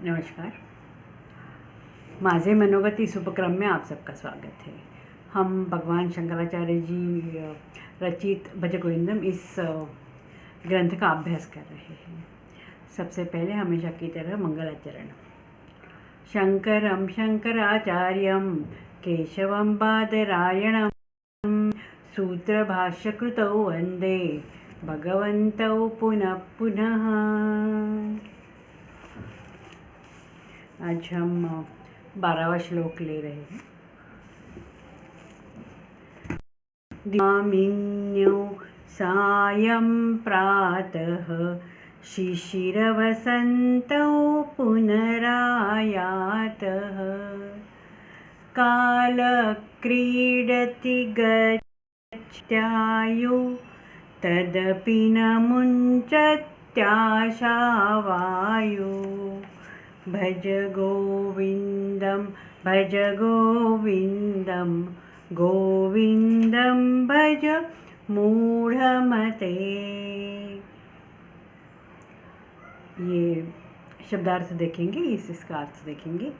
नमस्कार। माझे मनोगत इस उपक्रम में आप सबका स्वागत है। हम भगवान शंकराचार्य जी रचित भज गोविंदम इस ग्रंथ का अभ्यास कर रहे हैं। सबसे पहले हमेशा की तरह मंगलाचरण। शंकरं शंकराचार्यं केशवं बादरायणं सूत्रभाष्यकृतौ वन्दे भगवन्तौ पुनः पुनः। आज हम 12वां श्लोक ले रहे हैं। दिवामिन्यो सायं प्रातः शिशिरवसन्तौ पुनरायातः कालक्रीडति गच्छत्यायु तदपि न मुञ्चत्याशावायु भज गोविन्दं गोविन्दं भज मूढ़मते। ये शब्दार्थ देखेंगे, इसका अर्थ देखेंगे।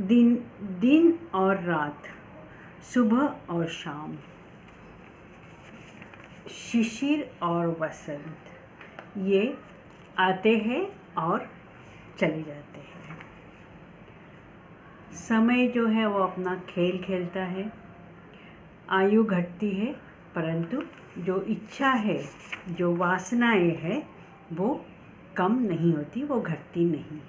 दिन और रात, सुबह और शाम, शिशिर और वसंत, ये आते हैं और चले जाते हैं। समय जो है वो अपना खेल खेलता है। आयु घटती है, परंतु जो इच्छा है, जो वासनाएं हैं, वो कम नहीं होती, वो घटती नहीं।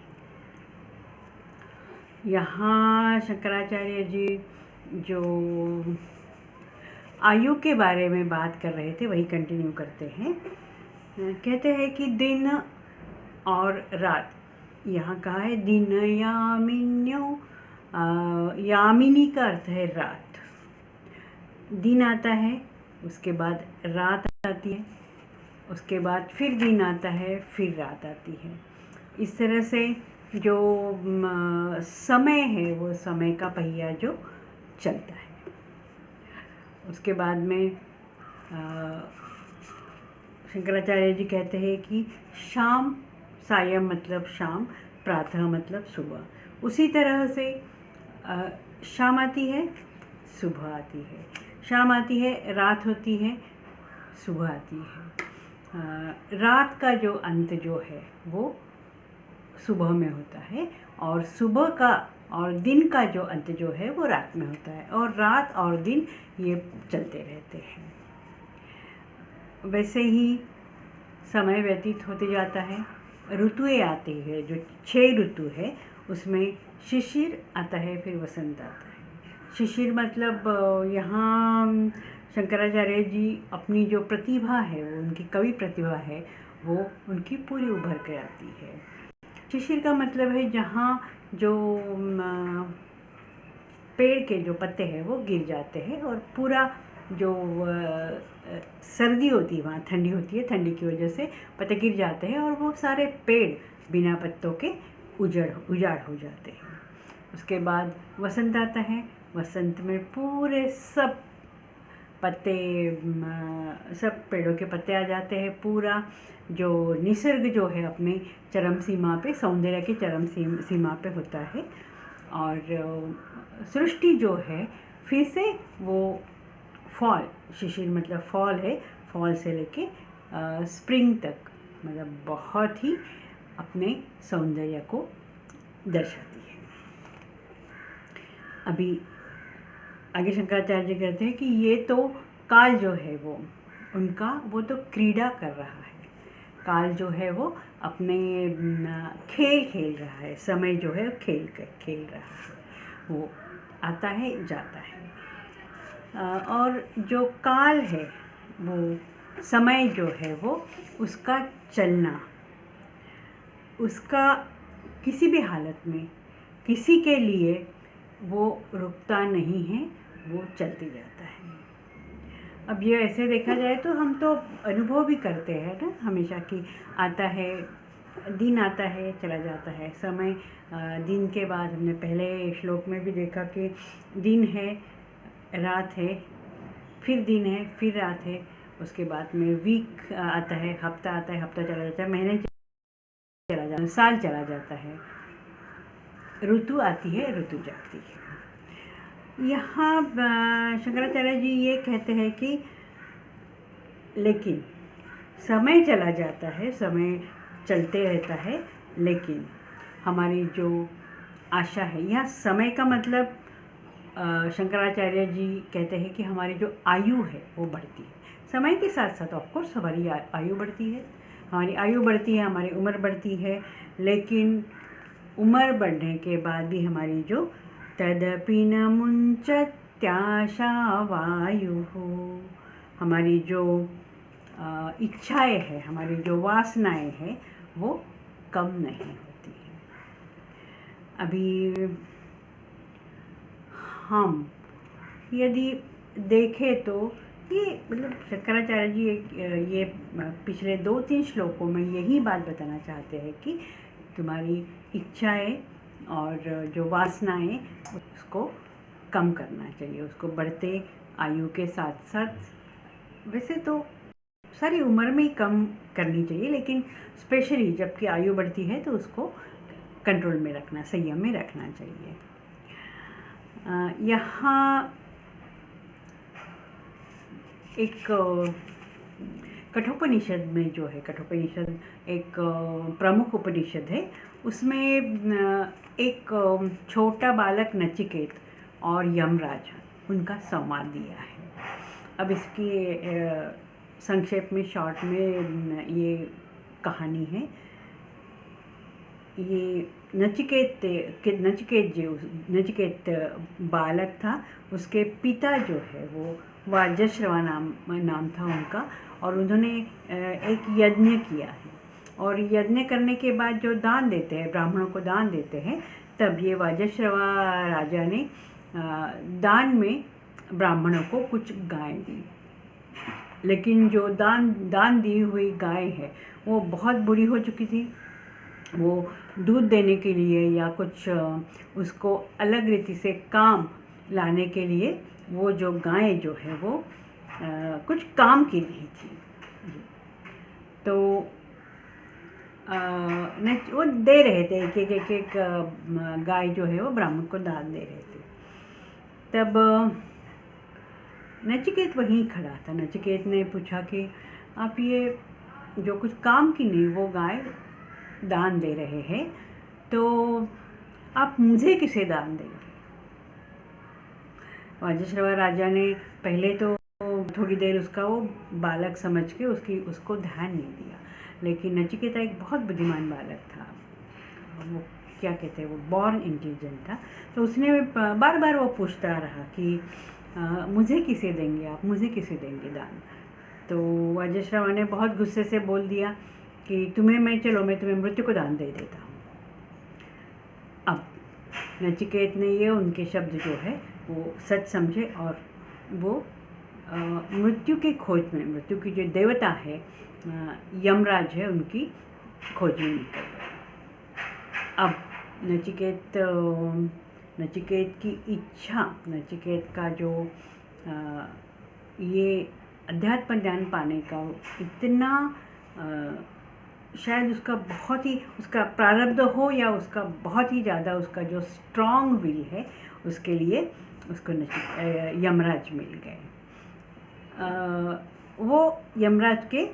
यहाँ शंकराचार्य जी जो आयु के बारे में बात कर रहे थे वही कंटिन्यू करते हैं। कहते हैं कि दिन और रात, यहाँ कहा है दिन यामिन्यो, यामिनी का अर्थ है रात। दिन आता है, उसके बाद रात आती है, उसके बाद फिर दिन आता है, फिर रात आती है। इस तरह से जो समय है वो समय का पहिया जो चलता है। उसके बाद में शंकराचार्य जी कहते हैं कि शाम, सायं मतलब शाम, प्रातः मतलब सुबह। उसी तरह से शाम आती है, सुबह आती है, शाम आती है, रात होती है, सुबह आती है। रात का जो अंत जो है वो सुबह में होता है, और सुबह का और दिन का जो अंत जो है वो रात में होता है, और रात और दिन ये चलते रहते हैं। वैसे ही समय व्यतीत होते जाता है, ऋतुएं आती है, जो 6 ऋतु है उसमें शिशिर आता है, फिर वसंत आता है। शिशिर मतलब यहाँ शंकराचार्य जी अपनी जो प्रतिभा है, वो उनकी कवि प्रतिभा है, वो उनकी पूरी उभर कर आती है। शिशिर का मतलब है जहाँ जो पेड़ के जो पत्ते हैं वो गिर जाते हैं, और पूरा जो सर्दी होती है, वहाँ ठंडी होती है, ठंडी की वजह से पत्ते गिर जाते हैं और वो सारे पेड़ बिना पत्तों के उजाड़ हो जाते हैं। उसके बाद वसंत आता है। वसंत में पूरे सब पेड़ों के पत्ते आ जाते हैं। पूरा जो निसर्ग जो है अपने चरम सीमा पे, सौंदर्य की चरम सीमा पे होता है, और सृष्टि जो है फिर से वो फॉल, शिशिर मतलब फॉल है, फॉल से लेके स्प्रिंग तक, मतलब बहुत ही अपने सौंदर्य को दर्शाती है। अभी आगे शंकराचार्य जी कहते हैं कि ये तो काल जो है वो तो क्रीड़ा कर रहा है। काल जो है वो अपने खेल खेल रहा है। समय जो है खेल रहा है, वो आता है, जाता है। और जो काल है, वो समय जो है वो उसका चलना, उसका किसी भी हालत में किसी के लिए वो रुकता नहीं है, वो चलते जाता है। अब ये ऐसे देखा जाए तो हम तो अनुभव भी करते हैं ना हमेशा कि आता है, दिन आता है, चला जाता है। समय दिन के बाद हमने पहले श्लोक में भी देखा कि दिन है, रात है, फिर दिन है, फिर रात है, उसके बाद में वीक आता है, हफ्ता आता है, हफ्ता चला जाता है, महीने साल चला जाता है, ऋतु आती है, ऋतु जाती है। यहाँ शंकराचार्य जी ये कहते हैं कि लेकिन समय चला जाता है, समय चलते रहता है, लेकिन हमारी जो आशा है, यह समय का मतलब शंकराचार्य जी कहते हैं कि हमारी जो आयु है वो बढ़ती है। समय के साथ साथ ऑफकोर्स हमारी आयु बढ़ती है, हमारी आयु बढ़ती है, हमारी उम्र बढ़ती है, लेकिन उम्र बढ़ने के बाद भी हमारी जो तदपि न मुंचत्याशा वायु हो, हमारी जो इच्छाएं हैं, हमारी जो वासनाएं हैं वो कम नहीं होती हैं। अभी हम यदि देखें तो ये मतलब शंकराचार्य जी ये पिछले 2-3 श्लोकों में यही बात बताना चाहते हैं कि तुम्हारी इच्छाएं और जो वासनाएं उसको कम करना चाहिए, उसको बढ़ते आयु के साथ साथ, वैसे तो सारी उम्र में ही कम करनी चाहिए, लेकिन स्पेशली जबकि आयु बढ़ती है तो उसको कंट्रोल में रखना, संयम में रखना चाहिए। यहाँ एक कठोपनिषद में जो है, कठोपनिषद एक प्रमुख उपनिषद है, उसमें एक छोटा बालक नचिकेत और यमराज उनका संवाद दिया है। अब इसकी संक्षेप में, शॉर्ट में ये कहानी है। ये नचिकेत बालक था, उसके पिता जो है वो वाजश्रवा नाम था उनका, और उन्होंने एक यज्ञ किया है, और यज्ञ करने के बाद जो दान देते हैं, ब्राह्मणों को दान देते हैं, तब ये वाजश्रवा राजा ने दान में ब्राह्मणों को कुछ गाय दी, लेकिन जो दान दी हुई गाय है वो बहुत बुरी हो चुकी थी। वो दूध देने के लिए या कुछ उसको अलग रीति से काम लाने के लिए वो जो गाय जो है वो कुछ काम की नहीं थी, तो वो दे रहे थे, एक गाय जो है वो ब्राह्मण को दान दे रहे थे। तब नचिकेत वहीं खड़ा था। नचिकेत ने पूछा कि आप ये जो कुछ काम की नहीं वो गाय दान दे रहे हैं, तो आप मुझे किसे दान देंगे? वाजश्रवा राजा ने पहले तो थोड़ी देर उसका वो बालक समझ के उसको ध्यान नहीं दिया, लेकिन नचिकेता एक बहुत बुद्धिमान बालक था, वो क्या कहते हैं, वो बॉर्न इंटेलिजेंट था, तो उसने बार बार वो पूछता रहा कि मुझे किसे देंगे आप, मुझे किसे देंगे दान? तो वाजश्रवा ने बहुत गुस्से से बोल दिया कि मैं तुम्हें मृत्यु को दान दे देता हूँ। अब नचिकेत ने ये उनके शब्द जो है वो सच समझे, और वो मृत्यु की खोज में, मृत्यु की जो देवता है यमराज है, उनकी खोज में निकल गया। अब नचिकेत की इच्छा, नचिकेत का जो ये अध्यात्म ज्ञान पाने का इतना शायद उसका बहुत ही, उसका प्रारब्ध हो या उसका बहुत ही ज़्यादा उसका जो स्ट्रॉन्ग विल है, उसके लिए उसको यमराज मिल गए। वो यमराज के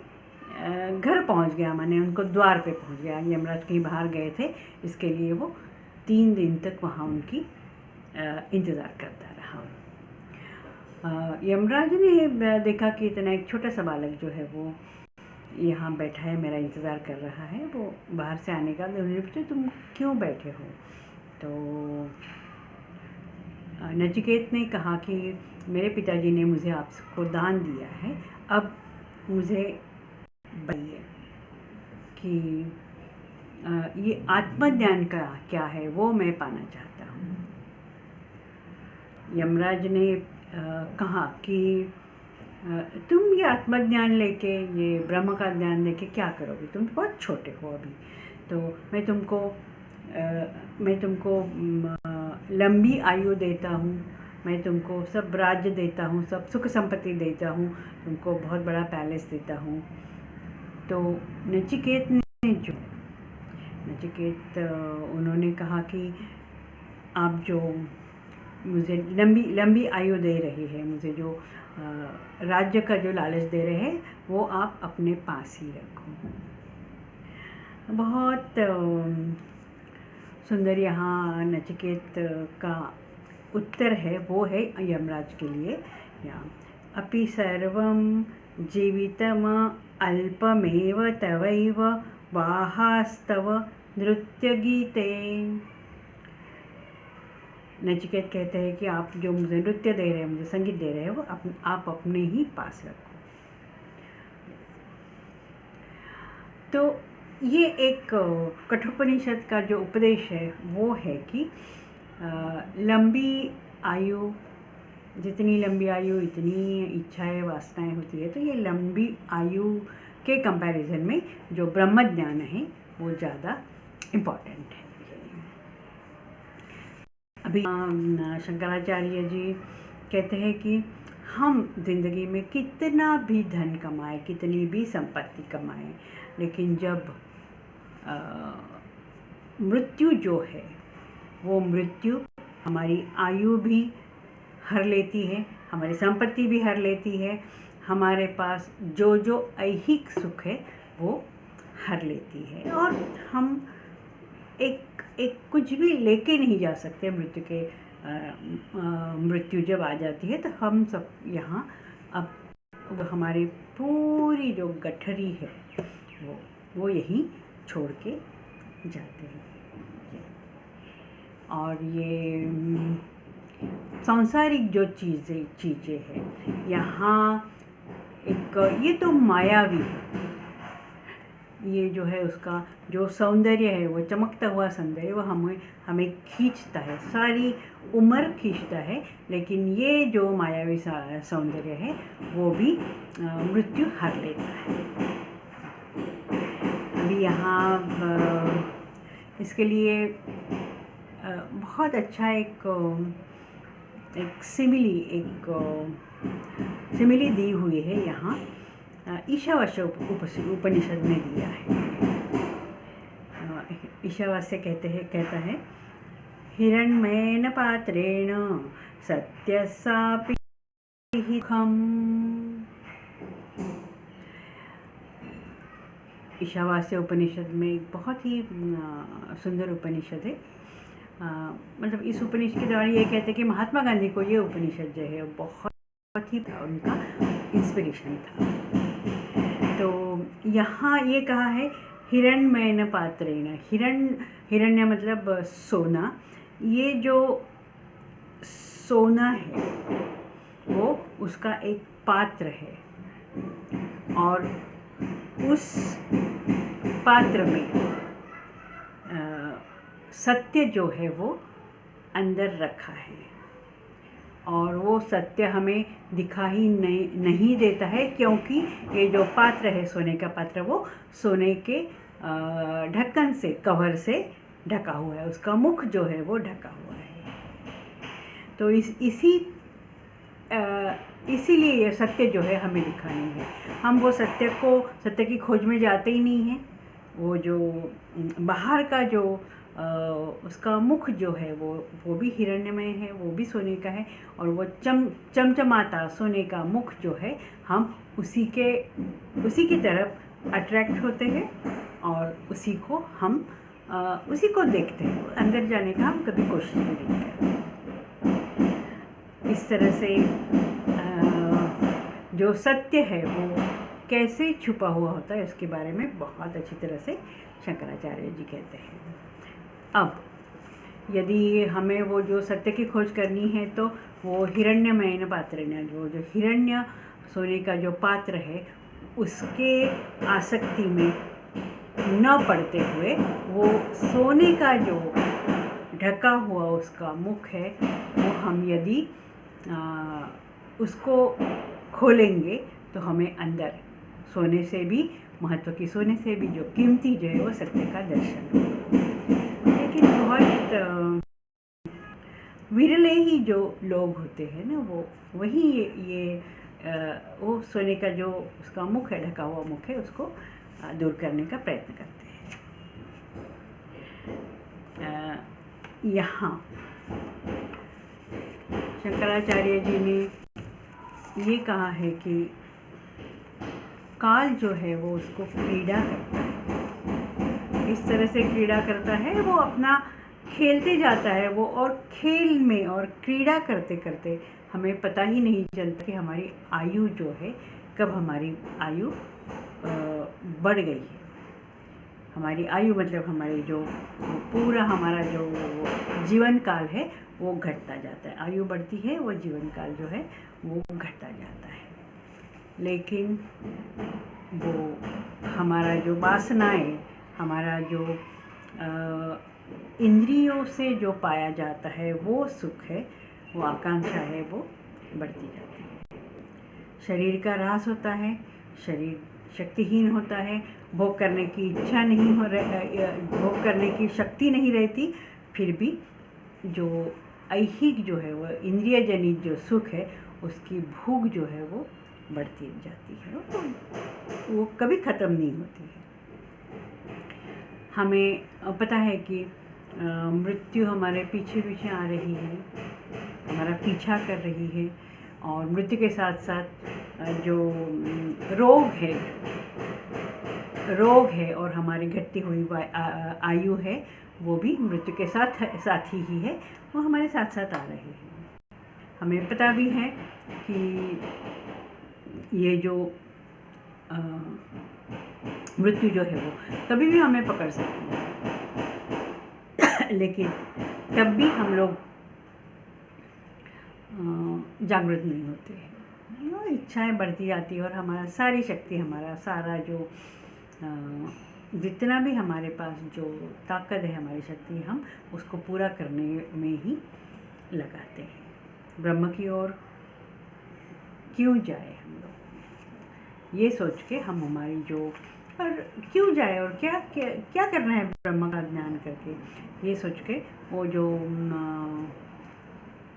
घर पहुंच गया, माने उनको द्वार पे पहुंच गया। यमराज कहीं बाहर गए थे, इसके लिए वो 3 दिन तक वहाँ उनकी इंतज़ार करता रहा। यमराज ने देखा कि इतना एक छोटा सा बालक जो है वो यहाँ बैठा है, मेरा इंतज़ार कर रहा है। वो बाहर से आने का, उन्होंने पूछा तुम क्यों बैठे हो? तो नचिकेत ने कहा कि मेरे पिताजी ने मुझे आपको दान दिया है, अब मुझे बताइए कि ये आत्मज्ञान का क्या है, वो मैं पाना चाहता हूँ। यमराज ने कहा कि तुम ये आत्मज्ञान लेके, ये ब्रह्म का ज्ञान लेके क्या करोगे? तुम बहुत छोटे हो अभी, तो मैं तुमको लंबी आयु देता हूँ, मैं तुमको सब राज्य देता हूँ, सब सुख संपत्ति देता हूँ, तुमको बहुत बड़ा पैलेस देता हूँ। तो नचिकेत ने जो नचिकेत उन्होंने कहा कि आप जो मुझे लंबी लंबी आयु दे रहे हैं, मुझे जो राज्य का जो लालच दे रहे हैं, वो आप अपने पास ही रखो। बहुत सुंदर यहाँ नचिकेत का उत्तर है, वो है यमराज के लिए। या अपि सर्वं जीवितम अल्पमेव तवैव वाहास्तव नृत्यगीते। नचिकेत कहते हैं कि आप जो मुझे नृत्य दे रहे हैं, मुझे संगीत दे रहे हैं, वो आप अपने ही पास रखो। तो ये एक कठोपनिषद का जो उपदेश है वो है कि लंबी आयु, जितनी लंबी आयु इतनी इच्छाएं वासनाएं होती है। तो ये लंबी आयु के कंपैरिजन में जो ब्रह्म ज्ञान है वो ज़्यादा इम्पोर्टेंट है। अभी शंकराचार्य जी कहते हैं कि हम जिंदगी में कितना भी धन कमाए, कितनी भी संपत्ति कमाए, लेकिन जब मृत्यु जो है, वो मृत्यु हमारी आयु भी हर लेती है, हमारी संपत्ति भी हर लेती है, हमारे पास जो जो ऐहिक सुख है वो हर लेती है, और हम एक कुछ भी लेके नहीं जा सकते। मृत्यु जब आ जाती है तो हम सब यहाँ अब हमारी पूरी जो गठरी है वो यहीं छोड़ के जाते हैं। और ये सांसारिक जो चीज़ें हैं यहाँ, एक ये तो मायावी है। ये जो है उसका जो सौंदर्य है, वो चमकता हुआ सौंदर्य, वो हमें खींचता है, सारी उम्र खींचता है, लेकिन ये जो मायावी सौंदर्य है वो भी मृत्यु हर लेता है। अभी यहाँ इसके लिए बहुत अच्छा एक सिमिली दी हुई है यहाँ, ईशावास्य उपनिषद में दिया है। ईशावास्य कहता है हिरण्मयेन पात्रेण सत्यसापि हिखम्। ईशावास्य उपनिषद में एक बहुत ही सुंदर उपनिषद है। मतलब इस उपनिषद के द्वारा ये कहते हैं कि महात्मा गांधी को ये उपनिषद जो है बहुत ही उनका इंस्पिरेशन था। तो यहाँ ये कहा है हिरण्मयेन पात्रेण, हिरण्य मतलब सोना। ये जो सोना है वो उसका एक पात्र है, और उस पात्र में सत्य जो है वो अंदर रखा है, और वो सत्य हमें दिखा ही नहीं देता है, क्योंकि ये जो पात्र है, सोने का पात्र, वो सोने के ढक्कन से, कवर से ढका हुआ है, उसका मुख जो है वो ढका हुआ है। तो इसीलिए ये सत्य जो है हमें दिखा नहीं है। हम वो सत्य की खोज में जाते ही नहीं हैं। वो जो बाहर का जो उसका मुख जो है वो भी हिरण्यमय है, वो भी सोने का है, और वो चमचमाता सोने का मुख जो है, हम उसी की तरफ अट्रैक्ट होते हैं, और उसी को देखते हैं। अंदर जाने का हम कभी कोशिश नहीं करते। इस तरह से जो सत्य है वो कैसे छुपा हुआ होता है, उसके बारे में बहुत अच्छी तरह से शंकराचार्य जी कहते हैं। अब यदि हमें वो जो सत्य की खोज करनी है, तो वो हिरण्यमयेन पात्रेण, जो हिरण्य सोने का जो पात्र है, उसके आसक्ति में न पड़ते हुए, वो सोने का जो ढका हुआ उसका मुख है, वो हम यदि उसको खोलेंगे तो हमें अंदर सोने से भी सोने से भी जो कीमती जो है वो सत्य का दर्शन होगा। लेकिन बहुत विरले ही जो लोग होते हैं ना, वो वही वो सोने का जो उसका मुख है, ढका हुआ मुख है, उसको दूर करने का प्रयत्न करते हैं। यहाँ शंकराचार्य जी ने ये कहा है कि काल जो है वो उसको क्रीड़ा करता है। इस तरह से क्रीड़ा करता है, वो अपना खेलते जाता है वो, और खेल में और क्रीड़ा करते करते हमें पता ही नहीं चलता कि हमारी आयु जो है, कब हमारी आयु बढ़ गई है। हमारी आयु मतलब हमारी जो पूरा हमारा जो जीवन काल है वो घटता जाता है। आयु बढ़ती है, वो जीवन काल जो है वो घटता जाता है। लेकिन वो हमारा जो वासनाएं, हमारा जो इंद्रियों से जो पाया जाता है वो सुख है, वो आकांक्षा है, वो बढ़ती जाती है। शरीर का ह्रास होता है, शरीर शक्तिहीन होता है, भोग करने की इच्छा नहीं हो भोग करने की शक्ति नहीं रहती। फिर भी जो ऐहिक जो है वो इंद्रिय जनित जो सुख है, उसकी भूख जो है वो बढ़ती जाती है, तो वो कभी ख़त्म नहीं होती है। हमें पता है कि मृत्यु हमारे पीछे पीछे आ रही है, हमारा पीछा कर रही है, और मृत्यु के साथ साथ जो रोग है और हमारी घटती हुई आयु है, वो भी मृत्यु के साथ ही है, वो हमारे साथ साथ आ रहे हैं। हमें पता भी है कि ये जो मृत्यु जो है वो कभी भी हमें पकड़ सकती है, लेकिन तब भी हम लोग जागृत नहीं होते हैं। इच्छाएं बढ़ती जाती है, और हमारा सारी शक्ति, हमारा सारा जो जितना भी हमारे पास जो ताकत है, हमारी शक्ति, हम उसको पूरा करने में ही लगाते हैं। ब्रह्म की ओर क्यों जाए हम लोग, ये सोच के हम हमारी जो, और क्यों जाए और क्या क्या क्या करना है ब्रह्म का ज्ञान करके, ये सोच के वो जो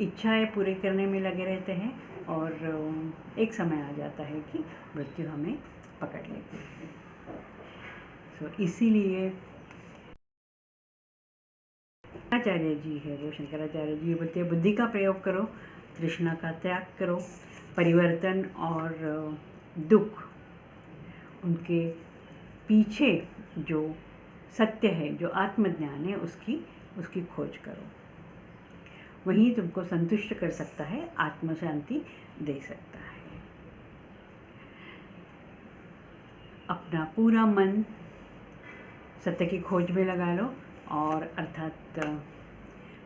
इच्छाएं पूरी करने में लगे रहते हैं, और एक समय आ जाता है कि मृत्यु हमें पकड़ लेती है। तो इसीलिए शंकराचार्य जी है वो, शंकराचार्य जी बोलते हैं बुद्धि का प्रयोग करो, तृष्णा का त्याग करो, परिवर्तन और दुख, उनके पीछे जो सत्य है, जो आत्मज्ञान है, उसकी खोज करो। वही तुमको संतुष्ट कर सकता है, आत्म शांति दे सकता है। अपना पूरा मन सत्य की खोज में लगा लो, और अर्थात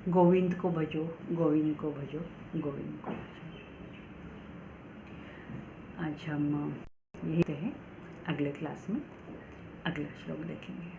गोविंद को भजो, गोविंद को भजो, गोविंद को भजो। आज हम यही हैं, अगले क्लास में अगला श्लोक देखेंगे।